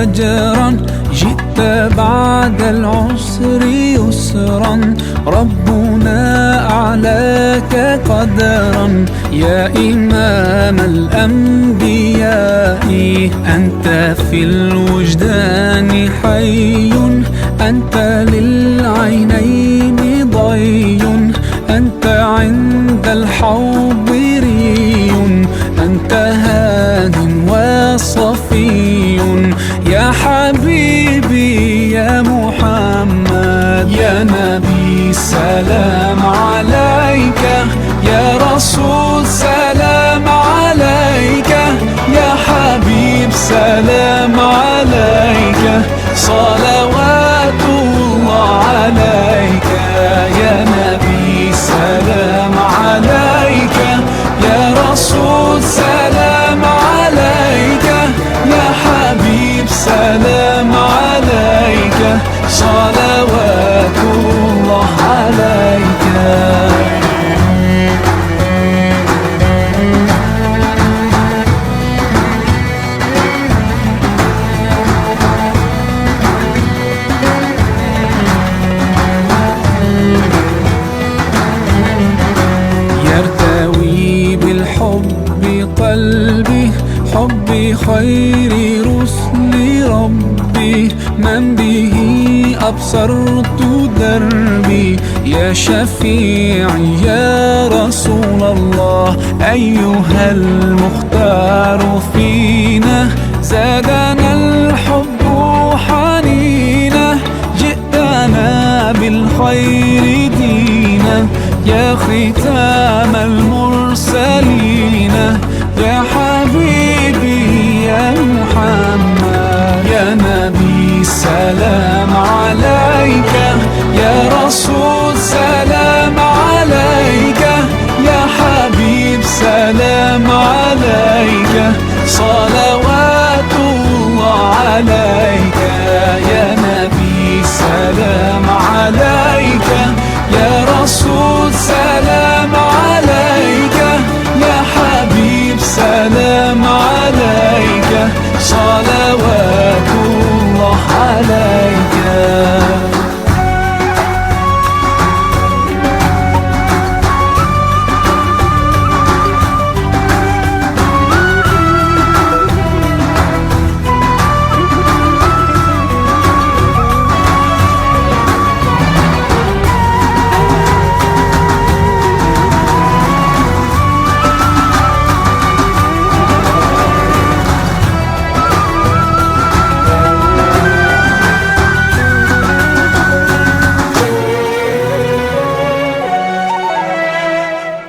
فجرا، جئت بعد العسر يسرا، ربنا أعلاك قدرا. يا إمام الأنبياء أنت في الوجدان حي، أنت للعينين ضي، أنت عند الحوض ري، أنت هاد وصفي. يا حبيبي يا محمد، يا نبي سلام عليك، يا رسول سلام عليك، يا حبيب سلام عليك، صلوات الله عليك. يا نبي سلام عليك، يا رسول سلام عليك، يا حبيب سلام عليك، صلوات الله عليك. يرتوي بالحب قلبي، حب خير رسل ربي، من به أبصرت دربي. يا شفيعي يا رسول الله، أيها المختار فينا، زادنا الحب حنينا، جئتنا بالخير دينا، يا ختام المرسلين، يا حبيبي يا محمد، يا نبي سلام عليك، يا رسول سلام عليك، يا حبيب سلام عليك، صلوات الله عليك. يا نبي سلام عليك، يا رسول سلام عليك، يا حبيب سلام عليك، صلوات الله عليك.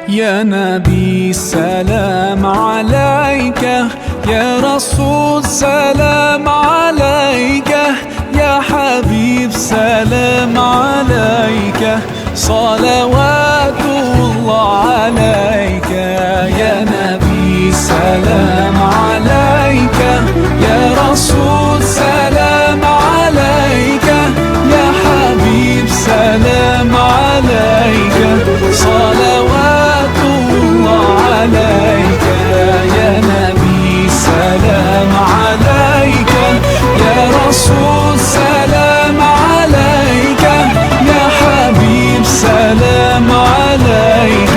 يا نبي سلام عليك، يا رسول سلام عليك، يا حبيب سلام عليك، صلوات الله عليك. يا نبي سلام عليك، يا رسول سلام عليك، يا حبيب سلام عليك، صلوات الله عليك. يا نبي سلام عليك، يا رسول سلام عليك، يا حبيب سلام عليك،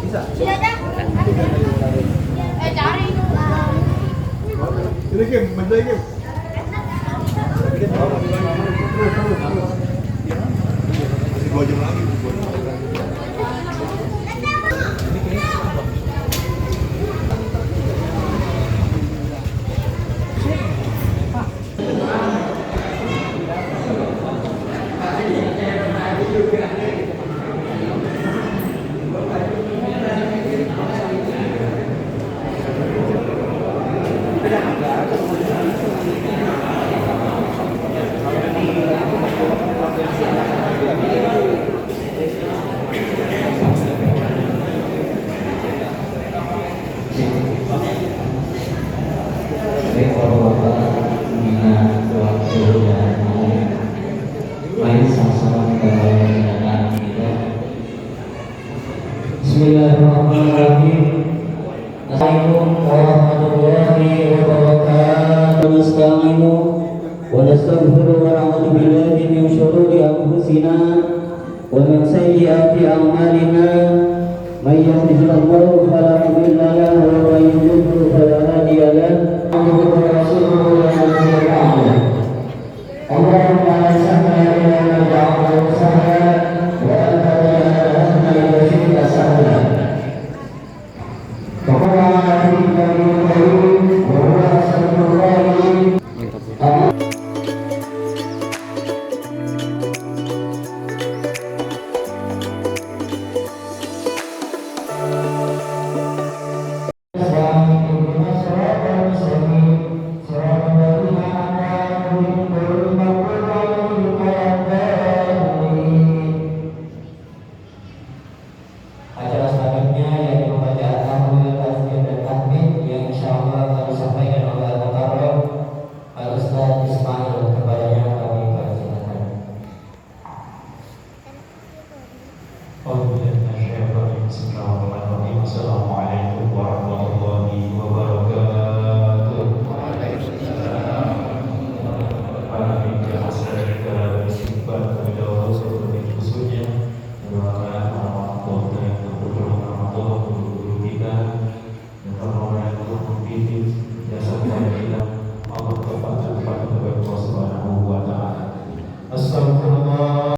Cari. Ini game, main game. Masih 2 jam lagi. Bismillahirrahmanirrahim. Assalamualaikum warahmatullahi wabarakatuh. Nasta'inu wa nastaghfiru wa na'udzu billahi min shururi anfusina wa min sayyiati a'malina. May yahdihillahu fala mudilla lahu wa may yudlil fala hadiya lahu. Allahumma la sahla illa ma ja'altahu sahlan wa anta taj'alul hazna idza shi'ta sahlan. Acara selanjutnya yaitu pembacaan tahmid, tazkir dan tahmid yang insyaallah akan disampaikan oleh Al-Mukarram Al-Ustaz Ismail. Kepadanya kami persilakan. Bismillahirrahmanirrahim. Assalamualaikum warahmatullahi wabarakatuh. Alhamdulillah, wassalatu istighfar kepada Allah seperti khususnya mendoakan orang-orang tua yang berdoa Allah untuk guru kita dan orang-orang yang berpikir jasa kita Allah tepatkan kepada Allah Subhanahu wa taala. Astagfirullah.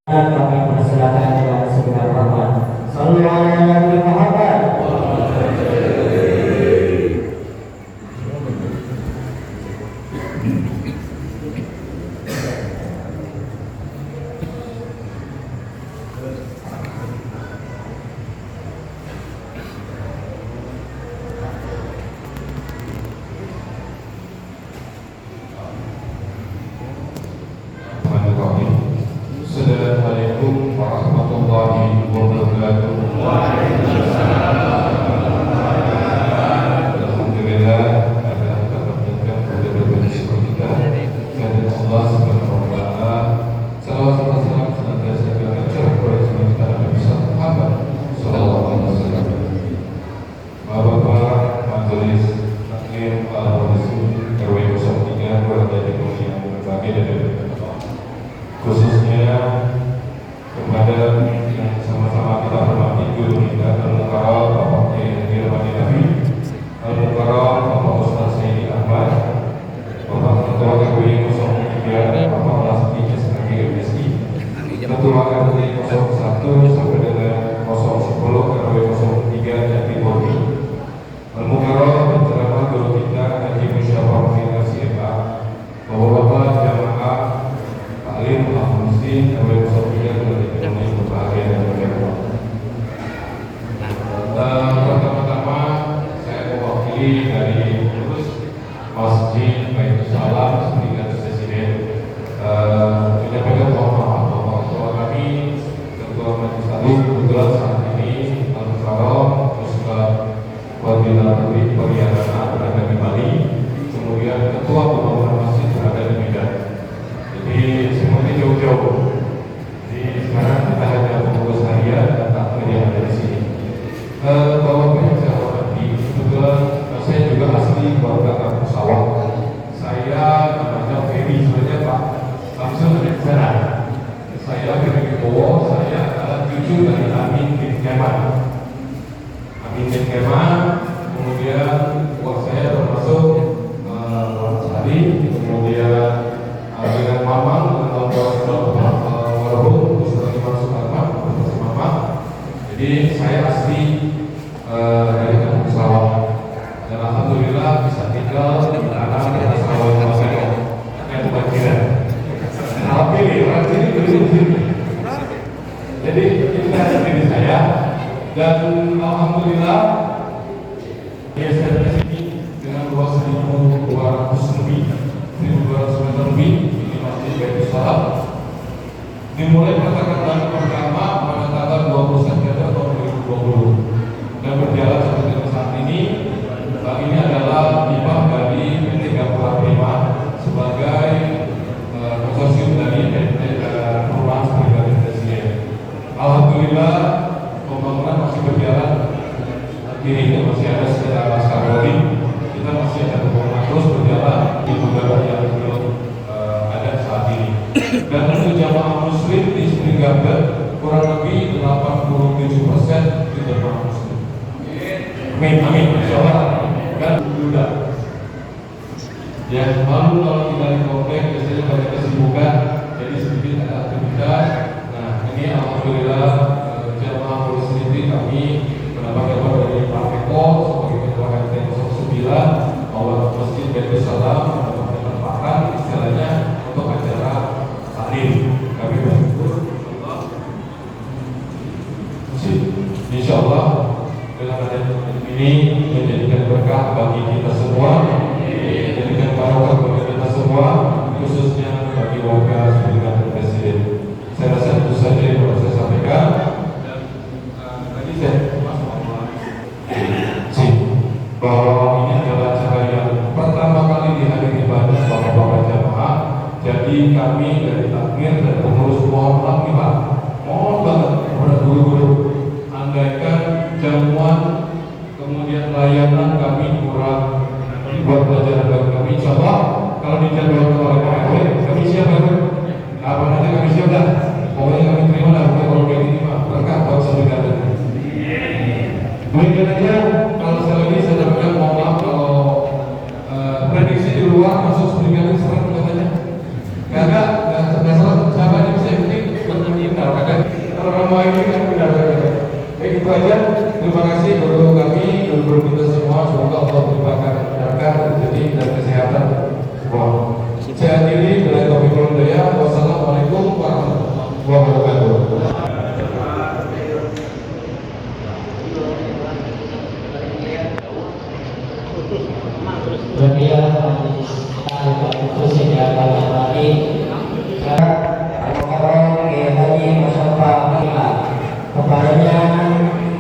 Kami persilakan dengan segenap hormat. Sallallahu alaihi Muhammad. Assalamualaikum warahmatullahi wabarakatuh. Alhamdulillah, ada kebaikan pada berbagi syukur kita kepada Allah Subhanahu wa taala. Salawat dan salam senantiasa kita kepada Nabi Muhammad sallallahu alaihi wasallam. Bapak-bapak majelis taklim al-Rasul RW 03 berada di yang berbagai dari khususnya kepada yang sama-sama kita hormati guru kita Al-Mukarram Bapak Kiai Dirmani Nabi, Al-Mukarram Bapak Ustaz Sayyidi Ahmad, Bapak Ketua KPI 03 Bapak Lasmi SKG MSI, Ketua RT 01 sampai dengan 010 RW 03 Jatibobi, Al-Mukarram penceramah guru kita Haji Musyawarah Komunikasi MA, Bapak-bapak jamaah Alim Al-Muslim RW 03 dari Indonesia berbahagia dan berkah. Pertama-tama saya mewakili dari pengurus Masjid Baitul Salam sebagai Presiden menyampaikan mohon maaf bahwa ketua kami Ketua Majelis Taklim kebetulan saat ini Al-Mukarram Ustaz Fadilah Habib Pariana berada di Bali, kemudian Ketua Pembangunan Masjid berada di Medan. Jadi semuanya jauh-jauh. Jadi sekarang kita hanya pengurus harian dan takmir yang ada di sini. Bapak yang saya hormati, kebetulan saya juga asli keluarga kampung Sawah. Saya namanya Ferry, sebenarnya Pak langsung dari sana. Saya Ferry Bowo, saya adalah cucu dari Amin bin Keman. Amin bin Keman, kemudian uang saya termasuk Sari, kemudian dengan Mamang, dengan Warung, Ustaz Imam Sukarman, Profesor Mamang. Jadi saya asli dari kampung Sawah dan alhamdulillah bisa tinggal di tanah di sawah yang bukan kira. Alhamdulillah orang sini beli di sini. Jadi ini adalah diri saya dan alhamdulillah saya di sini dengan luas 1.200 lebih, 1.200 meter lebih. Baitul Salam dimulai pada tanggal pertama pada tanggal 20 September tahun 2020 dan berjalan sampai dengan saat ini. Ini adalah hibah dari PT Gapura Prima sebagai kurang lebih 87% itu orang muslim. Amin, amin, insyaallah. Kan sudah. Ya, lalu kalau kita di komplek biasanya banyak kesibukan, jadi sedikit ada aktivitas. Nah, ini alhamdulillah jamaah Polisi Sendiri kami mendapat kabar dari Pak Eko sebagai Ketua RT 09 bahwa Masjid Baitul Salam mendapat kesempatan istilahnya untuk acara taklim. Kami bersyukur insyaallah dengan adanya ini menjadikan berkah bagi kita semua, menjadikan barokah bagi kita semua, khususnya bagi warga sebagai Presiden. Saya rasa itu saja yang perlu saya sampaikan. Dan tadi saya bahwa ini adalah acara yang pertama kali dihadiri banyak bapak-bapak jamaah. Jadi kami dari takmir dan pengurus mohon maaf nih Pak, mohon banget kepada guru-guru, andaikan jamuan kemudian layanan kami kurang buat pelajaran bagi kami, coba kalau dijadwalkan oleh Pak RW, kami siap kan? Apa aja kami siap dah. Pokoknya kami terima lah, kalau kayak gini Pak, berkah buat saudara. Demikian aja. Kalau sekali lagi saya sampaikan mohon maaf kalau prediksi di luar masuk sedikit serem katanya. Kagak, nggak salah. Sahabat yang saya penting berminta, kagak. Kalau ramah ini kan benar. Baik, itu aja. Terima kasih guru kami, guru kita semua. Semoga Allah memberikan berkah, rezeki dan kesehatan semua. Saya akhiri dengan taufiq wal hidayah. Wassalamualaikum warahmatullahi wabarakatuh. Berbiar terus tidak banyak lagi. Al-Mukarram Haji Mustafa Ahmad, kepadanya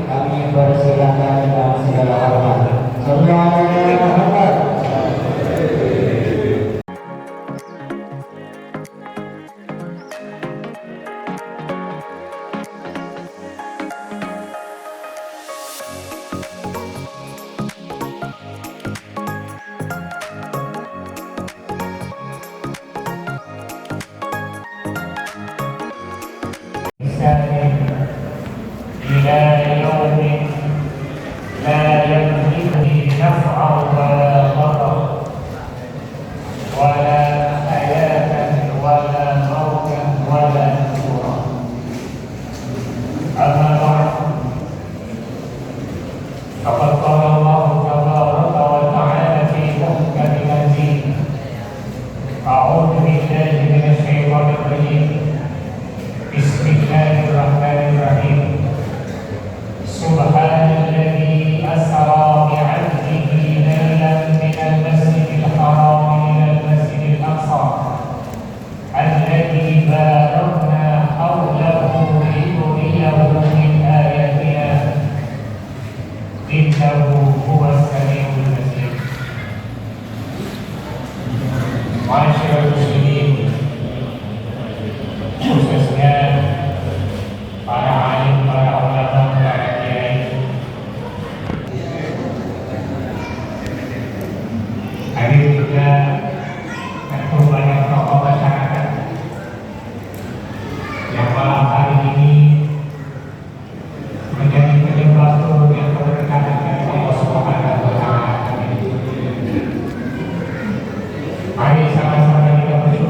kami persilakan dengan segala hormat. Sallallahu alaihi wasallam. إلى يوم لا يملكه نفع ولا ضرر ولا حياة ولا موتا ولا نشورا. أما بعد، فقد قال الله تبارك وتعالى في محكم تنزيله: أعوذ بالله من الشيطان الرجيم. بسم الله الرحمن الرحيم. سبحان الذي أسرى بعبده ليلا من المسجد الحرام إلى المسجد الأقصى الذي باركنا حوله لنريه من آياتنا إنه هو السميع البصير. معاشر المسلمين, khususnya para alim, para ulama, para kiai, hadir juga tentu banyak tokoh masyarakat yang malam hari ini menjadi penyebab turunnya keberkahan dari Allah Subhanahu wa Ta'ala. Mari sama-sama kita bersyukur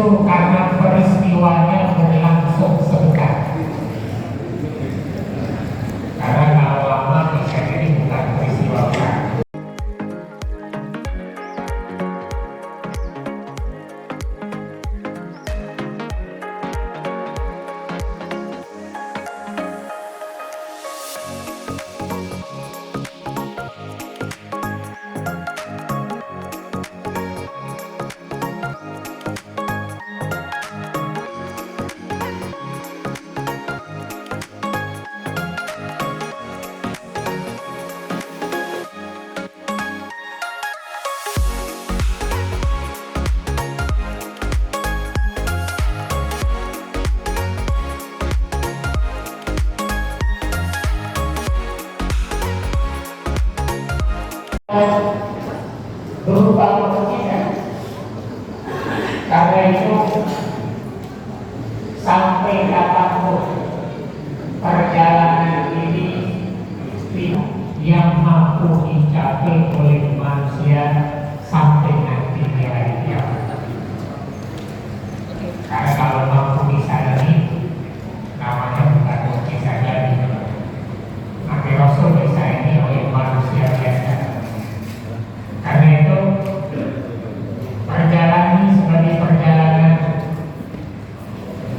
justru karena peristiwanya berlangsung sebentar. Karena kalau lama bisa jadi bukan peristiwa besar. Berupa mukjizat. Karena itu sampai kapanpun perjalanan ini yang mampu dicapai oleh manusia sampai nanti di hari kiamat. Karena kalau mampu disadari, namanya bukan mukjizat lagi. Nabi Rasul disayangi oleh manusia biasa. Karena itu perjalanan ini sebagai perjalanan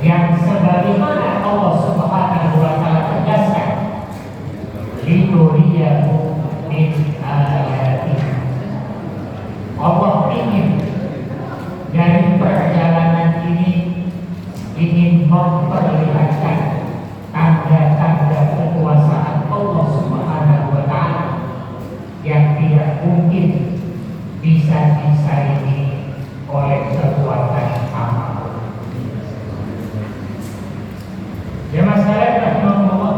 yang sebagaimana Allah Subhanahu wa Ta'ala tegaskan, linuriyahu min ayatina. Allah ingin dari perjalanan ini ingin memperlihatkan tanda-tanda kekuasaan Allah Subhanahu wa Ta'ala yang tidak mungkin bisa disaingi oleh kekuatan apapun. Jemaah sekalian rahimahullah,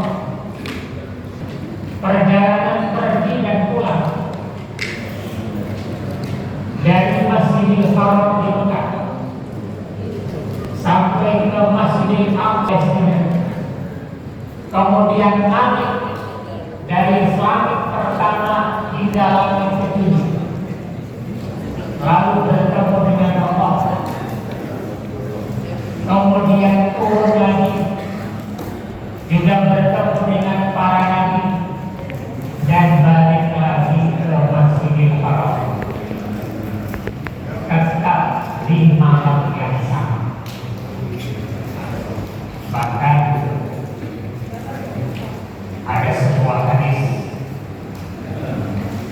perjalanan pergi dan pulang dari Masjidil Haram di Mekah sampai ke Masjidil Aqsa, kemudian naik dari langit pertama hingga langit ketujuh, lalu bertemu dengan Allah, kemudian turun lagi, juga bertemu dengan para nabi, dan balik lagi ke Masjidil Haram, tetap di malam yang sama. Bahkan ada sebuah hadis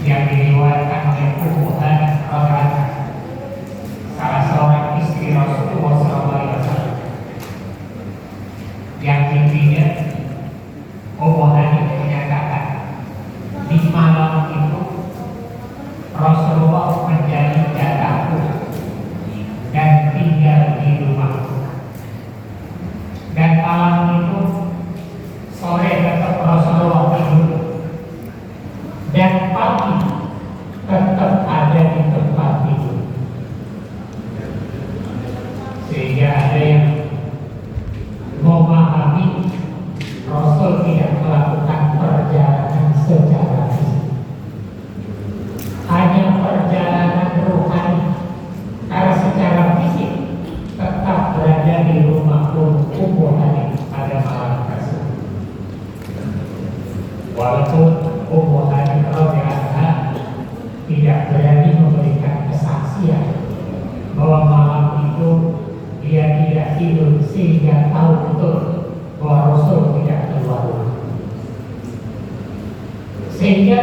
yang diriwayatkan oleh Ummu Hani radhiyallahu, salah seorang istri Rasulullah SAW, yang intinya Ummu Hani menyatakan di malam itu Rasulullah menjadi jatahku dan tinggal di rumahku, dan malam itu sore tetap Rasulullah tidur, dan pagi tetap ada di tempat tidur. Sehingga ada yang memahami Rasul tidak melakukan perjalanan secara fisik, hanya perjalanan rohani, karena secara fisik tetap berada di rumah Ummu Hani pada malam tersebut. Walaupun Ummu Hani radhiyallahu tidak berani memberikan kesaksian bahwa malam itu dia tidak tidur, sehingga tahu betul bahwa Rasul tidak keluar rumah. Sehingga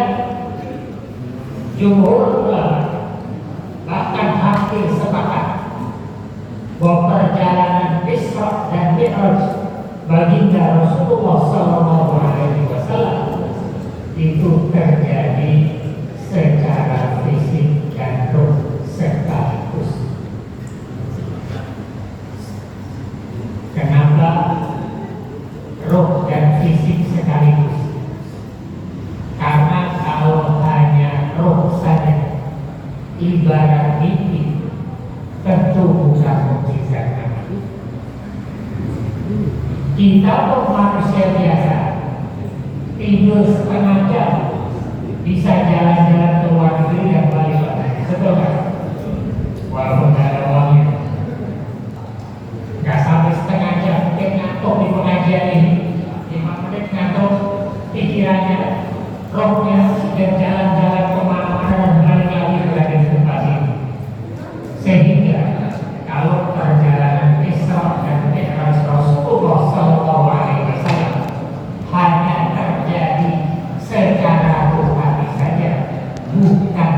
jumhur ulama bahkan hampir sepakat bahwa perjalanan Isra dan Mi'raj baginda Rasulullah SAW itu terjadi secara fisik dan roh sekaligus. Kenapa roh dan fisik sekaligus? Karena kalau hanya roh saja ibarat mimpi, tentu bukan mukjizat Nabi. Kita pun manusia biasa, tidur setengah jam bisa jalan-jalan ke luar negeri dan balik lagi, betul kan? Walaupun tidak ada uangnya. rohnya sudah jalan-jalan kemana-mana dan balik lagi berada di tempat ini. Sehingga kalau perjalanan Isra dan Mi'raj Rasulullah Sallallahu Alaihi Wasallam hanya terjadi secara ruhani saja, bukan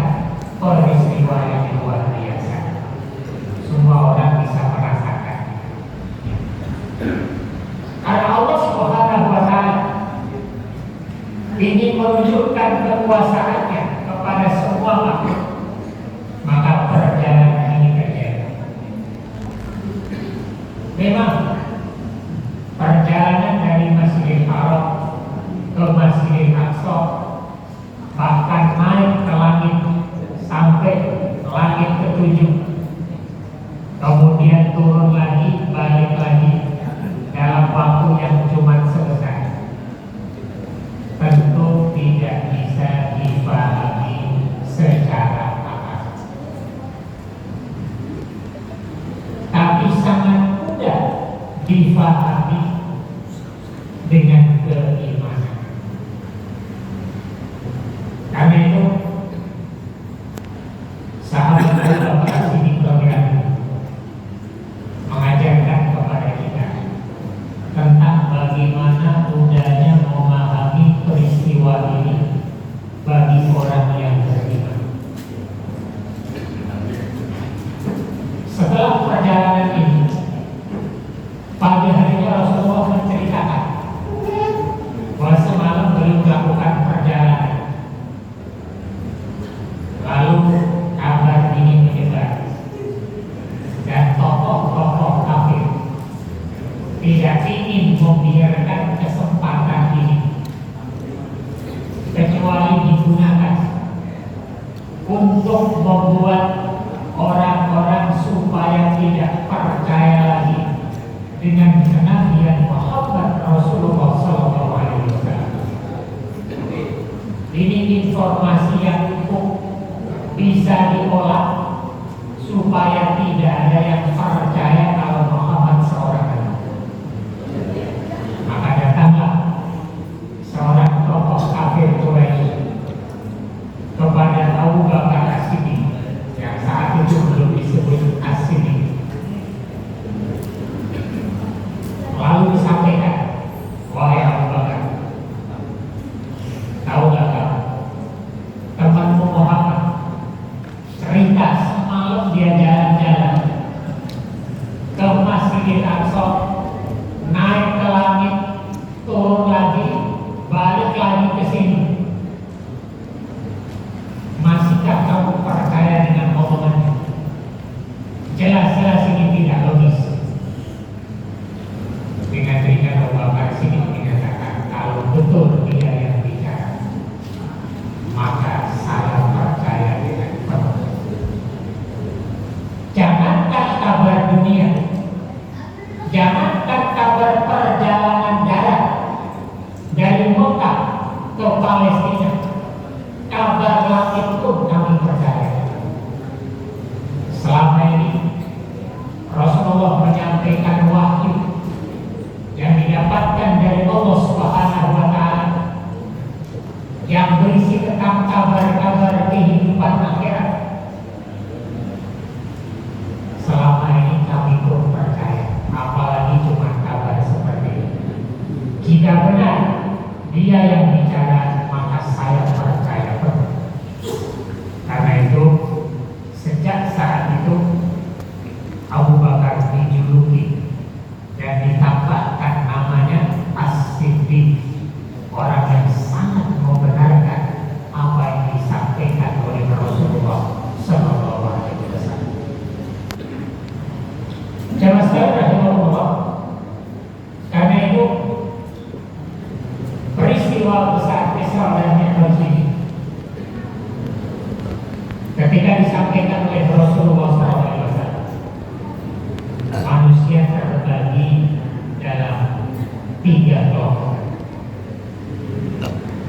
peristiwa yang luar biasa. Semua orang bisa merasakan. Karena Allah Subhanahu Wa Taala ingin menunjukkan kekuasaannya kepada semua makhluk, maka perjalanan ini terjadi. Memang perjalanan dari Masjidil Haram ke Masjidil Aqsa, bahkan naik ke langit sampai langit ketujuh, kemudian turun lagi, balik lagi dalam waktu yang cuma selesai, tentu tidak bisa dipahami secara akal, tapi sangat mudah dipahami dengan keimanan. Karena itu sahabat Abu Bakar Siddiq mengajarkan kepada kita tentang bagaimana mudahnya memahami peristiwa ini bagi orang yang beriman. Setelah perjalanan ini, pagi harinya Rasulullah menceritakan bahwa semalam beliau melakukan perjalanan, lalu kabar ini menyebar dan tokoh-tokoh kafir tidak ingin membiarkan kesempatan ini kecuali digunakan untuk membuat orang-orang supaya tidak percaya lagi dengan kenabian Muhammad Rasulullah SAW. Ini informasi yang cukup bisa diolah supaya tidak ada yang percaya kalau Muhammad seorang nabi. Maka datanglah seorang tokoh kafir Quraisy kepada Abu Bakar As-Siddiq yang saat itu belum disebut As-Siddiq, lalu disampaikan, wahai Abu Bakar, tahu gak kamu, temanmu Muhammad cerita semalam dia jalan-jalan ke Masjidil Aqsa, naik ke langit, turun lagi, balik lagi ke sini. Masihkah kamu percaya dengan omongannya? Jelas-jelas ini tidak logis. Dengan ringan Abu Bakar sini mengatakan, kalau betul dia yang bicara, maka saya percaya dengan penuh. Jangankan kabar dunia, jangankan kabar perjalanan darat dari Mekah ke Palestina, kabar langit pun kami percaya. Selama ini Rasulullah menyampaikan wahyu yang didapatkan dari Allah Subhanahu Wa Taala yang berisi tentang kabar-kabar kehidupan akhirat. Selama ini kami pun percaya, apalagi cuma kabar seperti ini. Jika benar dia yang bicara, maka saya percaya penuh. Karena itu sejak saat itu Abu Bakar dijuluki dan ditambahkan namanya As-Siddiq, orang yang sangat membenarkan apa yang disampaikan oleh Rasulullah Sallallahu Alaihi Wasallam. Jamaah sekalian rahimahullah, karena itu peristiwa besar Isra dan Mi'raj ini ketika disampaikan oleh Rasulullah SAW, manusia terbagi dalam 3 kelompok.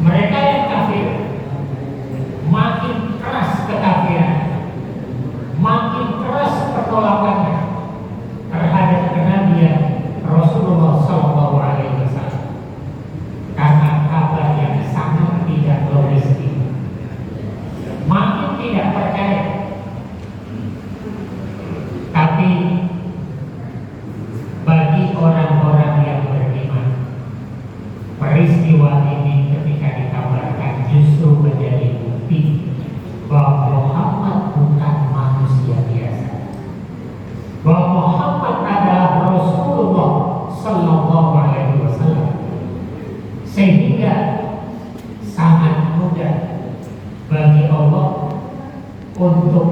Mereka yang kafir makin keras kekafiran, makin keras penolakannya terhadap kenabian Rasulullah SAW, karena kabar yang sangat tidak logis sehingga sangat mudah bagi Allah untuk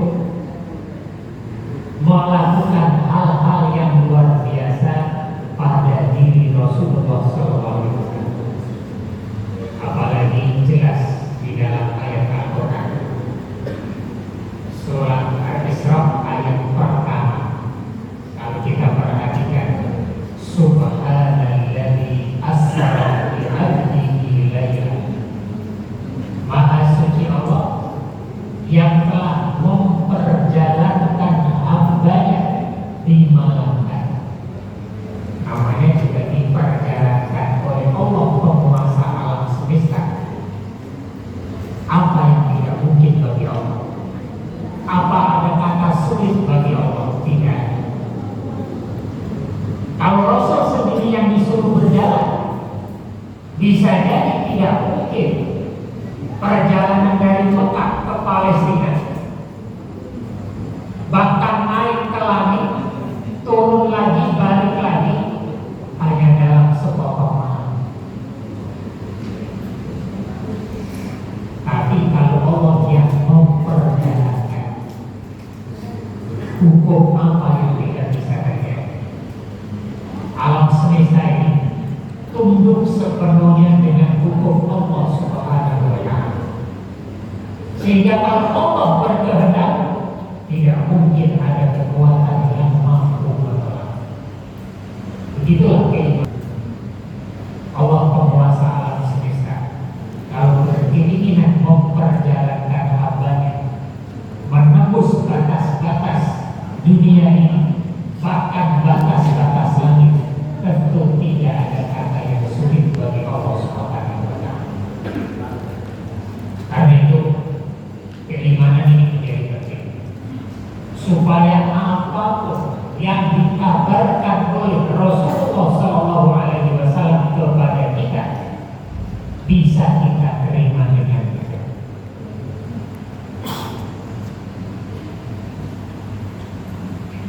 melakukan hal-hal yang luar biasa pada diri Rasulullah SAW. Apalagi jelas di dalam ayat Al-Quran surah Al-Isra ayat pertama. Kalau kita perhatikan, Subhanalladzi asra bi 'abdihi laylan. Maha suci Allah yang telah memperjalankan hambanya di malam hari. Namanya juga diperjalankan oleh Allah, penguasa alam semesta. Apa yang tidak mungkin bagi Allah? Apa ada kata sulit bagi Allah? Tidak. Kalau Rasul sendiri yang disuruh berjalan, bisa jadi tidak mungkin perjalanan dari Mekah ke Palestina, bahkan naik ke langit, turun lagi, balik lagi, hanya dalam sepotong malam. Tapi kalau Allah yang memperjalankan, hukum apa yang tidak bisa terjadi? Alam semesta ini tunduk sepenuhnya dengan hukum Allah Subhanahu wa Ta'ala. Sehingga kalau Allah berkehendak, tidak mungkin ada kekuatan yang mampu menolak. Begitulah keinginan Allah, penguasa alam semesta. Kalau berkeinginan memperjalankan hambanya menembus batas-batas dunia ini, bahkan batas-batas langit, tentu tidak ada kata yang sulit bagi Allah Subhanahu wa Ta'ala. Karena itu keimanan ini menjadi penting, supaya apapun yang dikabarkan oleh Rasulullah SAW kepada kita bisa kita terima dengan kita.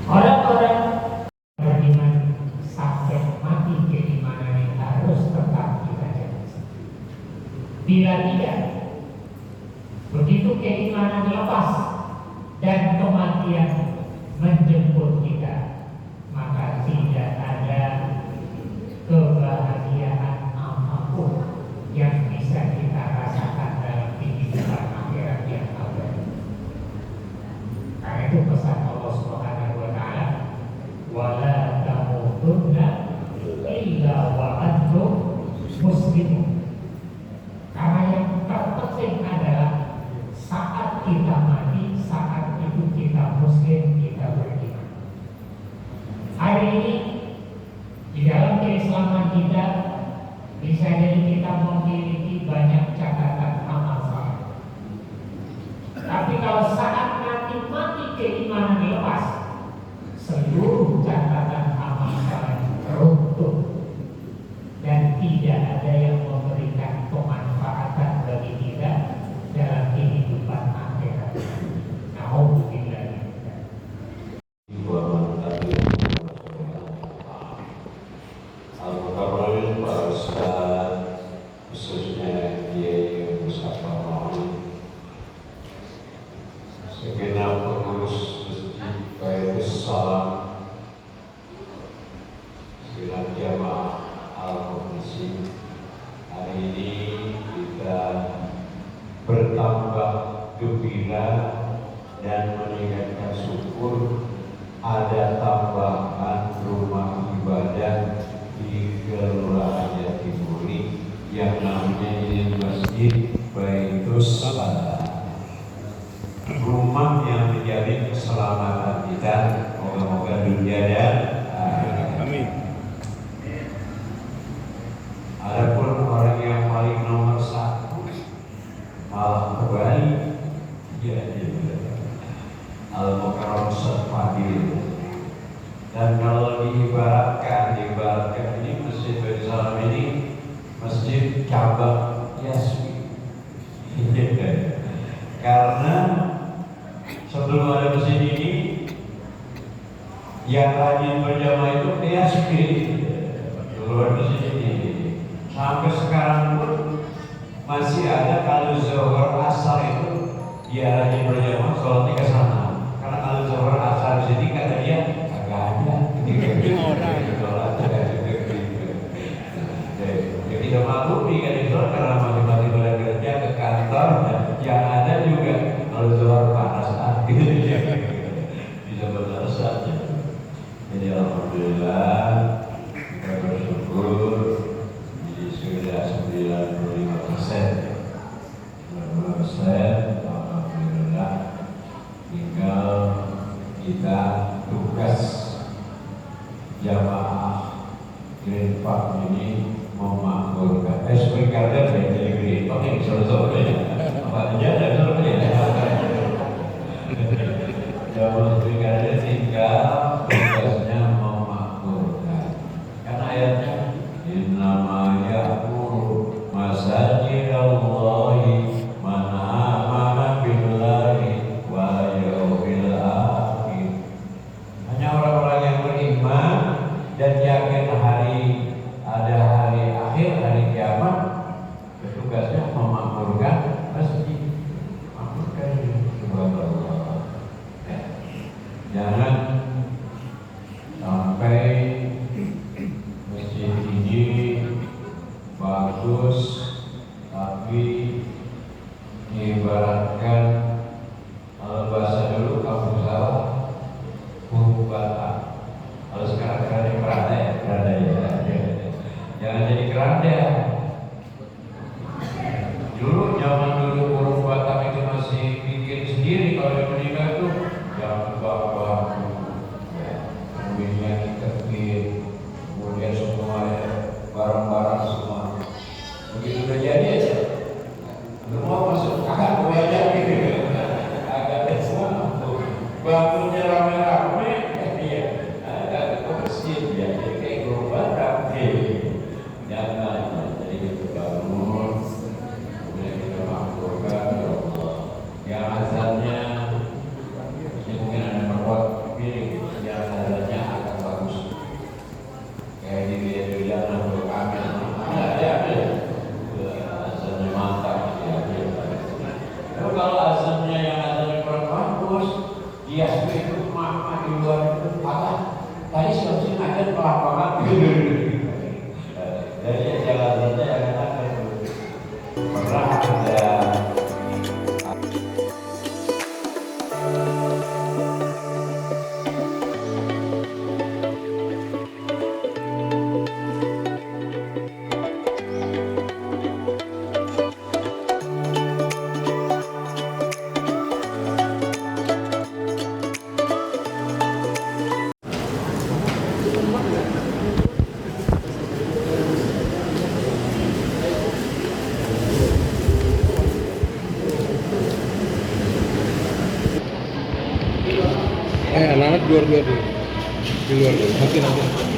Orang-orang beriman sampai mati, keimanan yang harus tetap kita jaga. Bila tidak, begitu keimanan lepas dan kematian menjemput kita, maka tidak ada kebahagiaan apapun yang bisa kita rasakan dalam kehidupan akhirat yang abadi. Karena itu pesan Allah Subhanahu wa Ta'ala, wala tamutunna illa wa antum muslimun. Karena yang terpenting adalah saat kita mati, saat itu kita muslim, kita beriman. Hari ini di dalam keislaman kita bisa jadi kita memiliki banyak catatan amal saleh. Tapi kalau saat nanti mati keimanan lepas, seluruh catatan amal saleh runtuh dan tidak ada yang memberikan pemanfaatan bagi kita dalam kehidupan akhirat. Nauzubillah. Al-Mukarramin, para ustaz, khususnya Kiai Mustafa Maulid, segenap pengurus Masjid Baitus Salam, segenap jamaah Al-Muqdisi. Hari ini kita bertambah gembira dan meningkatkan syukur ada tambahan rumah ibadah di Kelurahan Jatimuri yang namanya ini Masjid Baitus Salam. Rumah yang menjadi keselamatan kita, moga-moga dunia dan amin. Adapun orang yang paling nomor satu malah kembali ya, Al-Mukarram Ustaz Fadil. Dan kalau diibaratkan ini Masjid Baitus Salam ini masjid cabang Yasmin. Karena sebelum ada masjid ini, yang rajin berjamaah itu Yasmin. Sebelum ada masjid ini, sampai sekarang masih ada kalau zuhur asar itu diarahin berjamaah sholatnya ke sana. Karena kalau zuhur asar di sini kata dia kagak ada. Ya kita maklumi kan itu karena masing-masing boleh kerja ke kantor, yang ada juga kalau zuhur panas bisa beralasan. Jadi alhamdulillah kita bersyukur jadi sudah 95%. Alhamdulillah, tinggal kita tugas jamaah Green Park ini memakmurkan. Spring Garden ya, jadi Green Park yang sore-sore ya. Apa aja ada sore ya. Jamaah Spring Garden tinggal tugasnya memakmurkan. Karena ayatnya innama ya'muru masajidallahi man amana billahi wal yawmil akhir. Hanya orang-orang yang beriman dan yakin ada hari akhir, hari kiamat, tugasnya memakmurkan masjid. Makmurkan subhanallah. Jangan sampai masjid ini bagus tapi diibaratkan, kalau bahasa dulu kampung sawah burung bata. Kalau sekarang keranda keranda ya. Jangan jadi keranda. Dulu zaman dulu burung bata itu masih bikin sendiri. Kalau yang meninggal itu yang bapak kemudian diketin, kemudian semua barang-barang semua begitu udah jadi aja semua masuk kakak gue aja gitu, agak semua bangunnya rame-rame ya agak bersih ya, jadi kayak gerobak rapi. Jangan jadi kita bangun kemudian kita makmurkan ya Allah. Yang azannya ini mungkin ada merawat piring, yang azannya agak bagus kayak di video untuk kami ada azannya mantap ya. Tapi kalau azannya yang azannya kurang bagus, dia itu mama di luar itu apa? Tadi sebelum ada pelak-pelak gitu. Jadi jalan azannya yang ada pernah ada. Anak-anak di luar dulu. Di luar dulu. Nanti.